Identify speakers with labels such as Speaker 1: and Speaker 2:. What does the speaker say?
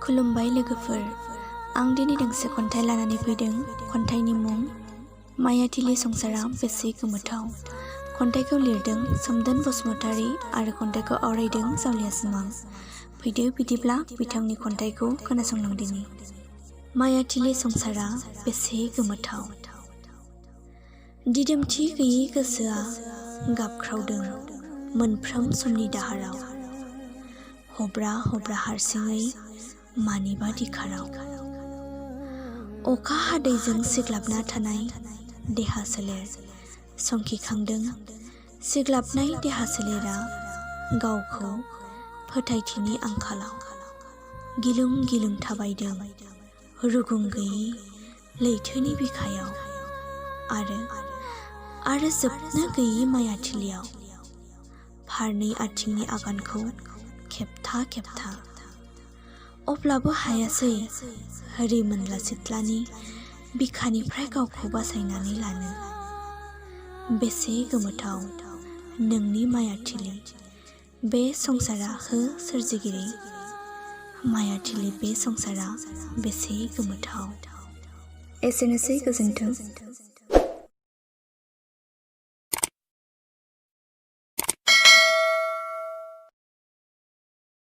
Speaker 1: खुलुमबाय लोगोफोर, आं दिनै दोंसे खन्थाइ लानानै फैदों। खन्थाइनि मुं मायाथिलि संसारा बेसे गोमोथाव। खन्थाइखौ लिरदों सोमदोन बसुमतारी आरो खन्थाइखौ आवरायदों जावलिया सिमां। फैदो बिदिब्ला बिथांनि खन्थाइखौ खोनासंलांदिनि। मायाथिलि संसारा बेसे गोमोथाव। दिदोमथि गैयै गोसोआ गाबख्रावदों मोनफ्रोम समनि दाहाराव। हब्रा हब्रा हारसिङै मानिबा दिखाराव। अखा हादैजों सिग्लाबना थानाय देहा सोलेर संखिखांदों। सिग्लाबनाय देहा सोलेरा गावखौ फोथायथिनि आंखालाव गिलुं गिलुं थाबायदों रुगुं गैयै लैथोनि बिखायाव आरो जोबनो गैयै मायाथिलियाव। फारनै आथिंनि आगानखौ खेबथा खेबथा अब्लाबो हायासै रिमोनला सिथ्लानि बिखानिफ्राय गावखौ बासायनानै लानो। बेसे गोमोथाव नोंनि मायाथिलि बे संसारा हो सोरजिगिरि। मायाथिलि बे संसारा बेसे गोमोथाव। एसेनोसै, गोजोन्थों।